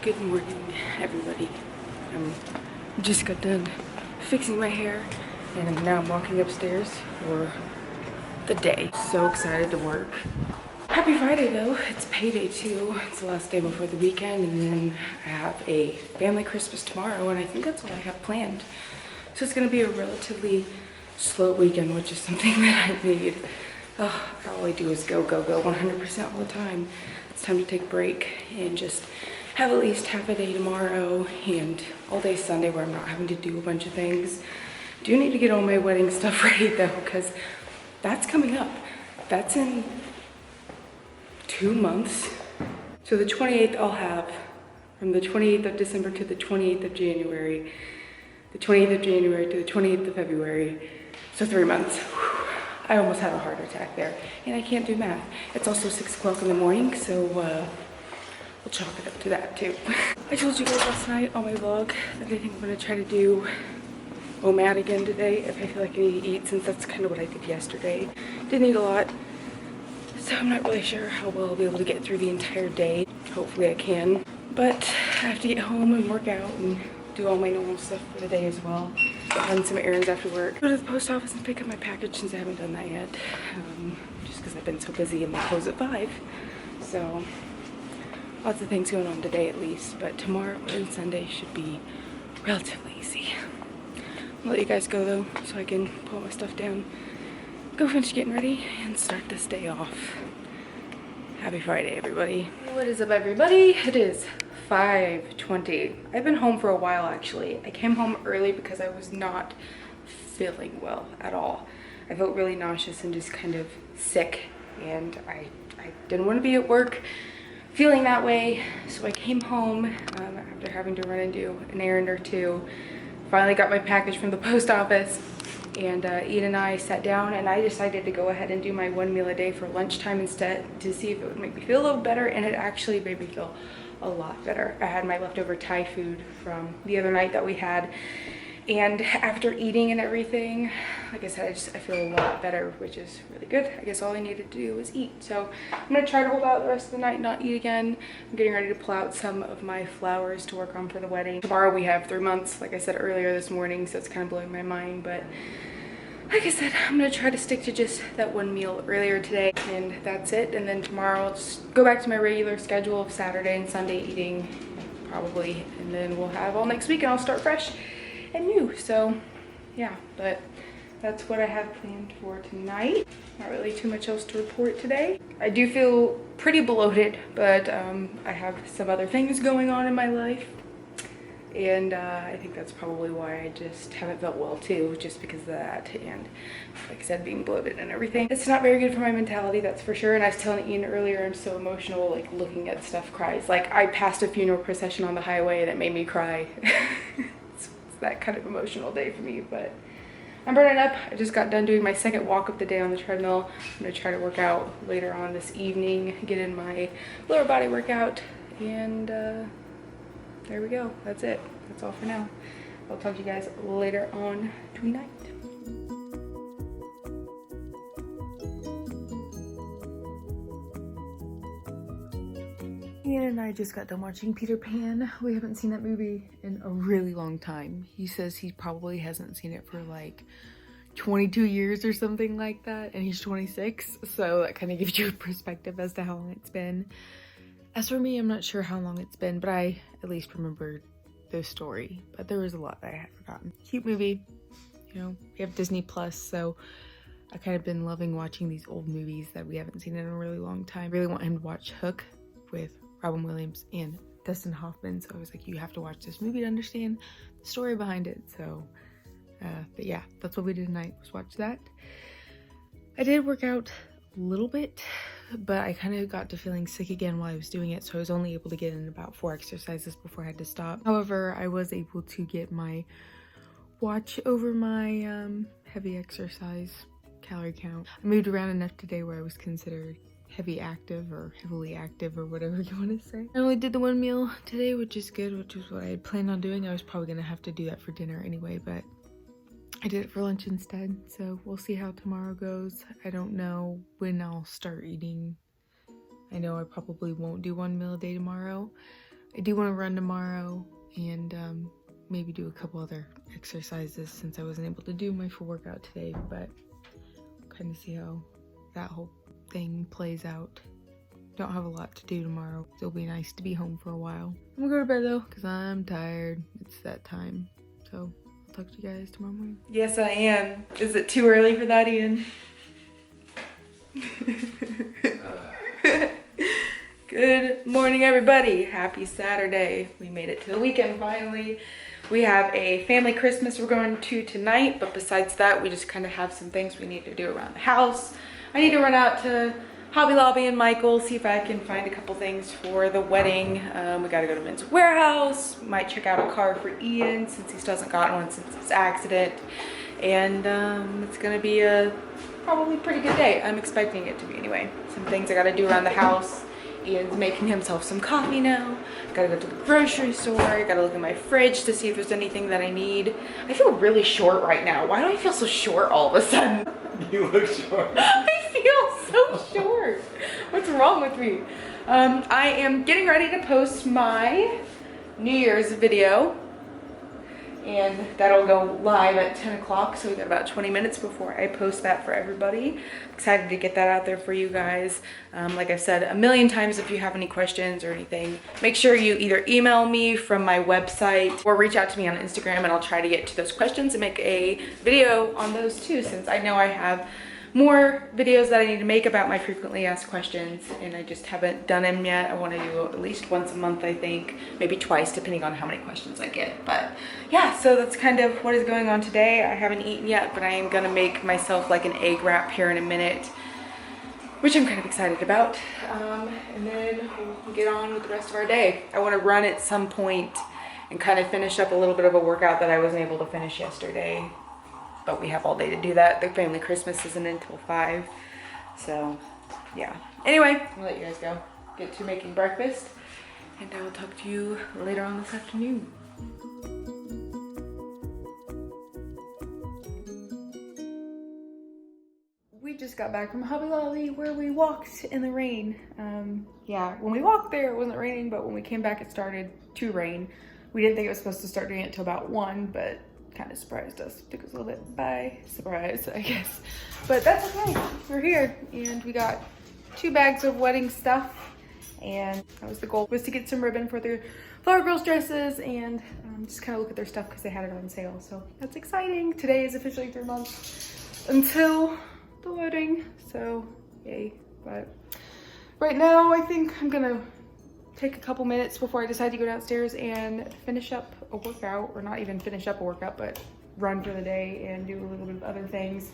Good morning, everybody. Just got done fixing my hair and now I'm walking upstairs for the day. So excited to work. Happy Friday though. It's payday too. It's the last day before the weekend, and then I have a family Christmas tomorrow, and I think that's all I have planned. So it's gonna be a relatively slow weekend, which is something that I need. Oh, all I do is go, go, go 100% all the time. It's time to take a break and just have at least half a day tomorrow and all day Sunday where I'm not having to do a bunch of things. Do need to get all my wedding stuff ready though, because that's coming up. That's in 2 months. So the 28th I'll have from the 28th of December to the 28th of January, the 28th of January to the 28th of February. So 3 months. Whew. I almost had a heart attack there, and I can't do math. It's also 6 o'clock in the morning, so we'll chalk it up to that too. I told you guys last night on my vlog that I think I'm gonna try to do OMAD again today if I feel like I need to eat, since that's kind of what I did yesterday. Didn't eat a lot, so I'm not really sure how well I'll be able to get through the entire day. Hopefully I can, but I have to get home and work out and do all my normal stuff for the day as well. Run some errands after work. Go to the post office and pick up my package, since I haven't done that yet. Just because I've been so busy and they close at 5. So lots of things going on today at least, but tomorrow and Sunday should be relatively easy. I'll let you guys go though, so I can put my stuff down, go finish getting ready, and start this day off. Happy Friday, everybody. What is up, everybody? It is 5:20. I've been home for a while, actually. I came home early because I was not feeling well at all. I felt really nauseous and just kind of sick, and I didn't want to be at work feeling that way, so I came home after having to run and do an errand or two. Finally got my package from the post office, and Ian and I sat down, and I decided to go ahead and do my 1 meal a day for lunchtime instead, to see if it would make me feel a little better, and it actually made me feel a lot better. I had my leftover Thai food from the other night that we had, and after eating and everything, like I said, I feel a lot better, which is really good. I guess all I needed to do was eat. So I'm gonna try to hold out the rest of the night, not eat again. I'm getting ready to pull out some of my flowers to work on for the wedding. Tomorrow we have 3 months, like I said earlier this morning, so it's kind of blowing my mind, but like I said, I'm gonna try to stick to just that 1 meal earlier today, and that's it. And then tomorrow I'll just go back to my regular schedule of Saturday and Sunday eating, probably, and then we'll have all next week and I'll start fresh and new. So yeah, but that's what I have planned for tonight. Not really too much else to report today. I do feel pretty bloated, but I have some other things going on in my life, and I think that's probably why I just haven't felt well too, just because of that, and like I said, being bloated and everything. It's not very good for my mentality, that's for sure. And I was telling Ian earlier, I'm so emotional, like looking at stuff cries. Like I passed a funeral procession on the highway that made me cry. It's that kind of emotional day for me, but I'm burning up. I just got done doing my second walk of the day on the treadmill. I'm gonna try to work out later on this evening, get in my lower body workout, and there we go. That's it. That's all for now. I'll talk to you guys later on tonight. Ian and I just got done watching Peter Pan. We haven't seen that movie in a really long time. He says he probably hasn't seen it for like 22 years or something like that, and he's 26, so that kind of gives you a perspective as to how long it's been. As for me, I'm not sure how long it's been, but I at least remembered the story. But there was a lot that I had forgotten. Cute movie. You know, we have Disney Plus, so I kind of been loving watching these old movies that we haven't seen in a really long time. I really want him to watch Hook with Robin Williams and Dustin Hoffman, so I was like, you have to watch this movie to understand the story behind it. So, but yeah, that's what we did tonight, was watch that. I did work out a little bit, but I kind of got to feeling sick again while I was doing it, so I was only able to get in about 4 exercises before I had to stop. However, I was able to get my watch over my heavy exercise calorie count. I moved around enough today where I was considered heavy active or heavily active or whatever you want to say. I only did the 1 meal today, which is good, which is what I had planned on doing. I was probably gonna have to do that for dinner anyway, but I did it for lunch instead, so we'll see how tomorrow goes. I don't know when I'll start eating. I know I probably won't do 1 meal a day tomorrow. I do want to run tomorrow and maybe do a couple other exercises since I wasn't able to do my full workout today, but kind of see how that whole thing plays out. Don't have a lot to do tomorrow, so it'll be nice to be home for a while. I'm gonna go to bed though, because I'm tired. It's that time. So I'll talk to you guys tomorrow morning. Yes, I am. Is it too early for that, Ian? Good morning, everybody. Happy Saturday. We made it to the weekend finally. We have a family Christmas we're going to tonight, but besides that, we just kind of have some things we need to do around the house. I need to run out to Hobby Lobby and Michael's, see if I can find a couple things for the wedding. We gotta go to Men's Warehouse. Might check out a car for Ian since he still hasn't gotten one since his accident. And it's gonna be a probably pretty good day. I'm expecting it to be anyway. Some things I gotta do around the house. Ian's making himself some coffee now. Gotta go to the grocery store. Gotta look in my fridge to see if there's anything that I need. I feel really short right now. Why do I feel so short all of a sudden? You look short. I feel so short. What's wrong with me? I am getting ready to post my New Year's video. And that'll go live at 10 o'clock, so we got about 20 minutes before I post that for everybody. Excited to get that out there for you guys. Like I've said a million times, if you have any questions or anything, make sure you either email me from my website or reach out to me on Instagram, and I'll try to get to those questions and make a video on those too, since I know I have more videos that I need to make about my frequently asked questions, and I just haven't done them yet. I want to do at least once a month, I think, maybe twice, depending on how many questions I get. But yeah, so that's kind of what is going on today. I haven't eaten yet, but I am gonna make myself like an egg wrap here in a minute, which I'm kind of excited about. And then we'll get on with the rest of our day. I want to run at some point and kind of finish up a little bit of a workout that I wasn't able to finish yesterday. But we have all day to do that. The family Christmas isn't until 5. So, yeah. Anyway, I'll let you guys go. Get to making breakfast. And I will talk to you later on this afternoon. We just got back from Hobby Lobby where we walked in the rain. Yeah, when we walked there it wasn't raining, but when we came back it started to rain. We didn't think it was supposed to start doing it till about 1, but kind of surprised us. Took us a little bit by surprise, I guess. But that's okay. We're here, and we got 2 bags of wedding stuff, and that was the goal, was to get some ribbon for the flower girls dresses and just kind of look at their stuff because they had it on sale. So that's exciting. Today is officially 3 months until the wedding, so yay. But right now I think I'm gonna take a couple minutes before I decide to go downstairs and finish up a workout, or not even finish up a workout, but run for the day and do a little bit of other things.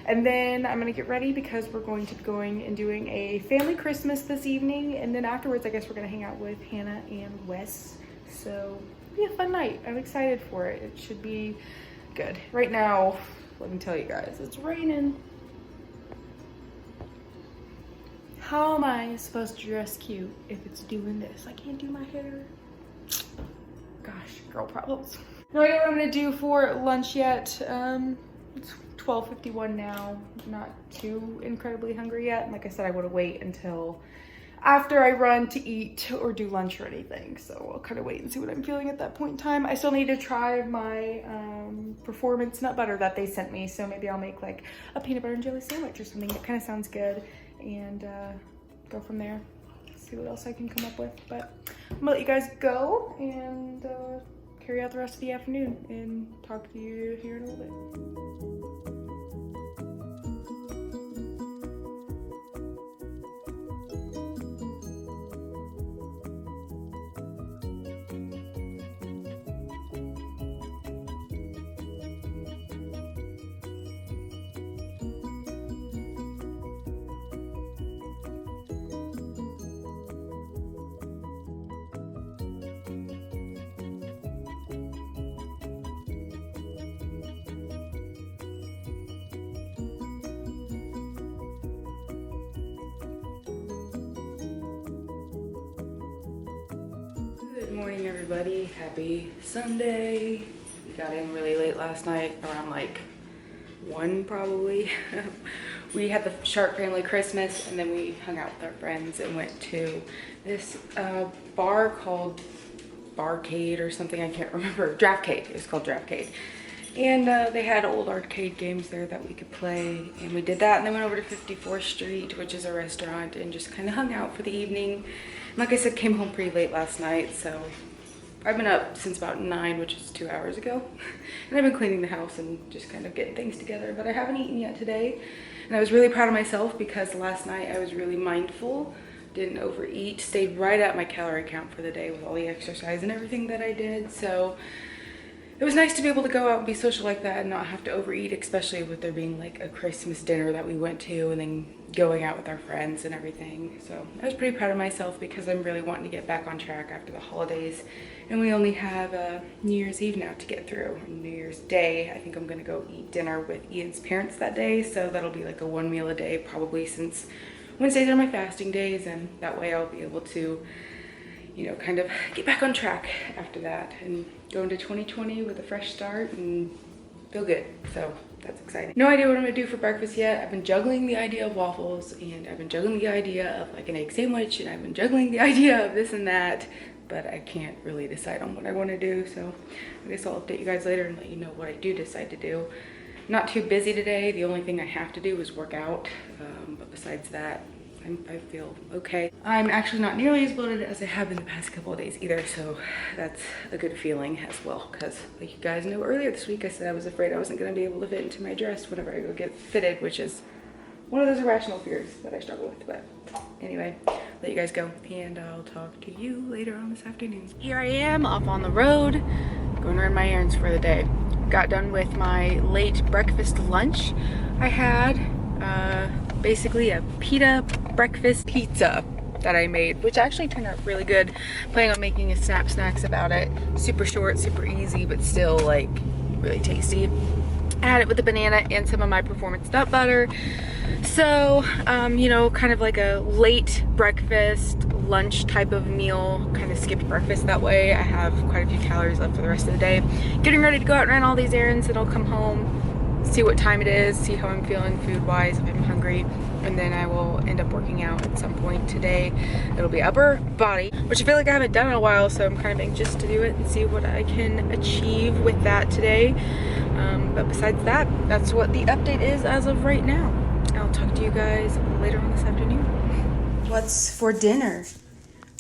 And then I'm gonna get ready because we're going to be going and doing a family Christmas this evening, and then afterwards I guess we're gonna hang out with Hannah and Wes. So it'll be a fun night. I'm excited for it. It should be good. Right now, let me tell you guys, it's raining. How am I supposed to dress cute if it's doing this? I can't do my hair. Gosh, girl problems. No idea what I'm gonna do for lunch yet. It's 12:51 now. Not too incredibly hungry yet. And like I said, I want to wait until after I run to eat or do lunch or anything. So I'll kind of wait and see what I'm feeling at that point in time. I still need to try my performance nut butter that they sent me. So maybe I'll make like a peanut butter and jelly sandwich or something. That kind of sounds good. And go from there. See what else I can come up with. But I'm gonna let you guys go and carry out the rest of the afternoon and talk to you here in a little bit. Good morning, everybody. Happy Sunday. We got in really late last night, around like 1 probably. We had the Shark family Christmas, and then we hung out with our friends and went to this bar called barcade or something, I can't remember. Draftcade, it's called Draftcade. And they had old arcade games there that we could play, and we did that, and then went over to 54th Street, which is a restaurant, and just kind of hung out for the evening. And like I said, came home pretty late last night, so I've been up since about 9, which is 2 hours ago. And I've been cleaning the house and just kind of getting things together, but I haven't eaten yet today. And I was really proud of myself because last night I was really mindful, didn't overeat, stayed right at my calorie count for the day with all the exercise and everything that I did. So it was nice to be able to go out and be social like that and not have to overeat, especially with there being like a Christmas dinner that we went to and then going out with our friends and everything. So I was pretty proud of myself because I'm really wanting to get back on track after the holidays. And we only have New Year's Eve now to get through. And New Year's Day, I think I'm gonna go eat dinner with Ian's parents that day. So that'll be like a 1 meal a day probably, since Wednesdays are my fasting days, and that way I'll be able to, you know, kind of get back on track after that and go into 2020 with a fresh start and feel good. So that's exciting. No idea what I'm gonna do for breakfast yet. I've been juggling the idea of waffles, and I've been juggling the idea of like an egg sandwich, and I've been juggling the idea of this and that, but I can't really decide on what I want to do. So I guess I'll update you guys later and let you know what I do decide to do. I'm not too busy today. The only thing I have to do is work out, but besides that, I feel okay. I'm actually not nearly as bloated as I have been the past couple of days either, so that's a good feeling as well, because like you guys know, earlier this week I said I was afraid I wasn't going to be able to fit into my dress whenever I go get fitted, which is one of those irrational fears that I struggle with. But anyway, let you guys go, and I'll talk to you later on this afternoon. Here I am off on the road, going to run my errands for the day. Got done with my late breakfast lunch. I had basically a pita breakfast pizza that I made, which actually turned out really good. Planning on making a snacks about it. Super short, super easy, but still like really tasty. I had it with a banana and some of my performance nut butter. So, you know, kind of like a late breakfast, lunch type of meal, kind of skipped breakfast that way. I have quite a few calories left for the rest of the day. Getting ready to go out and run all these errands, and I'll come home, see what time it is, see how I'm feeling food-wise, if I'm hungry, and then I will end up working out at some point today. It'll be upper body, which I feel like I haven't done in a while, so I'm kind of anxious to do it and see what I can achieve with that today. But besides that, that's what the update is as of right now. I'll talk to you guys later on this afternoon. What's for dinner?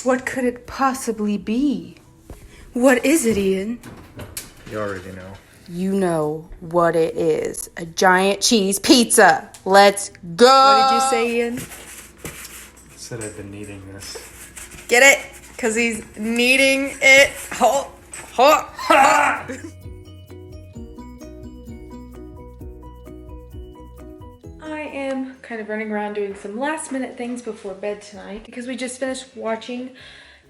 What could it possibly be? What is it, Ian? You already know. You know what it is. A giant cheese pizza. Let's go. What did you say, Ian? I said I've been needing this. Get it? Because he's needing it. Ho, ho, ha. I am kind of running around doing some last minute things before bed tonight because we just finished watching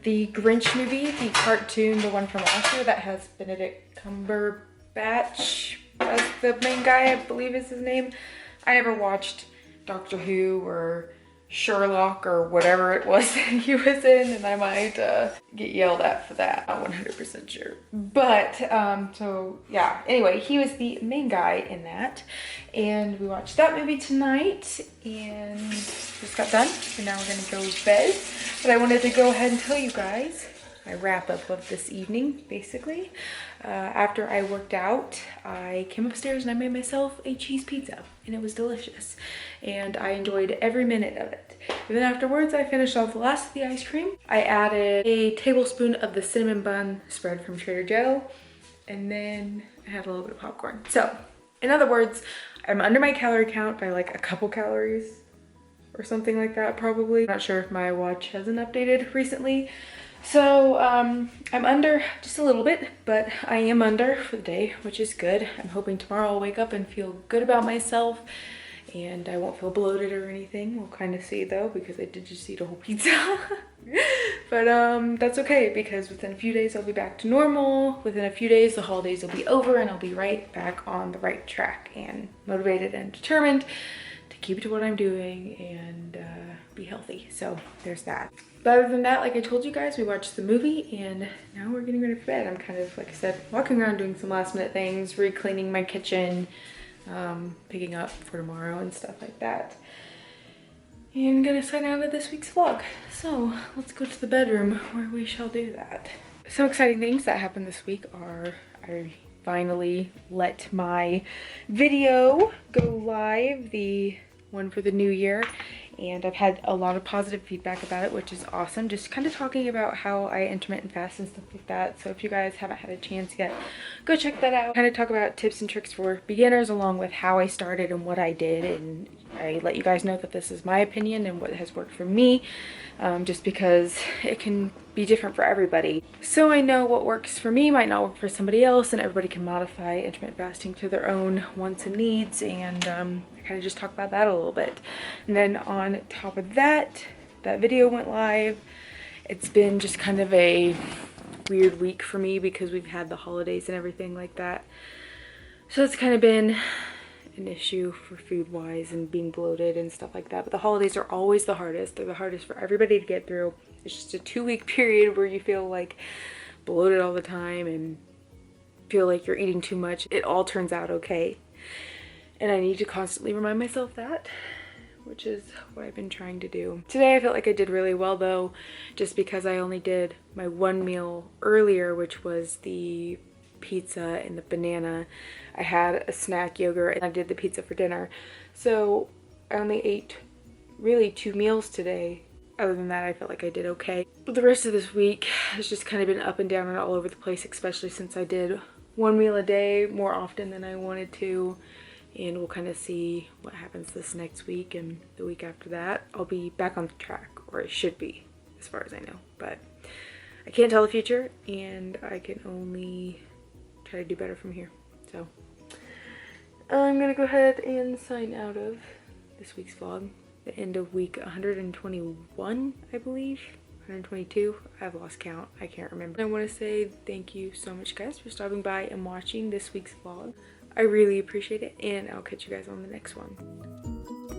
the Grinch movie, the cartoon, the one from last year that has Benedict Cumberbatch as the main guy, I believe is his name. I never watched Doctor Who or Sherlock or whatever it was that he was in, and I might get yelled at for that. I'm 100% sure. But, so yeah, anyway, he was the main guy in that, and we watched that movie tonight, and just got done, and now we're gonna go to bed. But I wanted to go ahead and tell you guys my wrap up of this evening, basically. After I worked out, I came upstairs and I made myself a cheese pizza, and it was delicious, and I enjoyed every minute of it. And then afterwards, I finished off the last of the ice cream. I added a tablespoon of the cinnamon bun spread from Trader Joe, and then I had a little bit of popcorn. So, in other words, I'm under my calorie count by like a couple calories or something like that, probably. Not sure if my watch hasn't updated recently. So I'm under just a little bit, but I am under for the day, which is good. I'm hoping tomorrow I'll wake up and feel good about myself, and I won't feel bloated or anything. We'll kind of see though, because I did just eat a whole pizza. But that's okay, because within a few days I'll be back to normal. Within a few days the holidays will be over, and I'll be right back on the right track and motivated and determined to keep to what I'm doing and be healthy. So there's that. But other than that, like I told you guys, we watched the movie, and now we're getting ready for bed. I'm kind of, like I said, walking around doing some last minute things, re-cleaning my kitchen, picking up for tomorrow and stuff like that. And gonna sign out of this week's vlog. So let's go to the bedroom where we shall do that. Some exciting things that happened this week are I finally let my video go live, the one for the new year, and I've had a lot of positive feedback about it, which is awesome. Just kind of talking about how I intermittent fast and stuff like that. So if you guys haven't had a chance yet, go check that out. Kind of talk about tips and tricks for beginners, along with how I started and what I did, and I let you guys know that this is my opinion and what has worked for me, just because it can be different for everybody. So I know what works for me might not work for somebody else, and everybody can modify intermittent fasting to their own wants and needs, and I kind of just talk about that a little bit. And then on top of that, that video went live. It's been just kind of a weird week for me because we've had the holidays and everything like that. So it's kind of been an issue for food wise and being bloated and stuff like that. But the holidays are always the hardest. They're the hardest for everybody to get through. It's just a 2-week period where you feel like bloated all the time and feel like you're eating too much. It all turns out okay. And I need to constantly remind myself that, which is what I've been trying to do. Today I felt like I did really well though, just because I only did my one meal earlier, which was the pizza and the banana. I had a snack yogurt and I did the pizza for dinner. So I only ate really 2 meals today. Other than that, I felt like I did okay. But the rest of this week has just kind of been up and down and all over the place, especially since I did 1 meal a day more often than I wanted to. And we'll kind of see what happens this next week, and the week after that I'll be back on the track, or I should be, as far as I know. But I can't tell the future, and I can only try to do better from here. So I'm gonna go ahead and sign out of this week's vlog. The end of week 121, I believe. 122. I've lost count. I can't remember. I want to say thank you so much, guys, for stopping by and watching this week's vlog. I really appreciate it, and I'll catch you guys on the next one.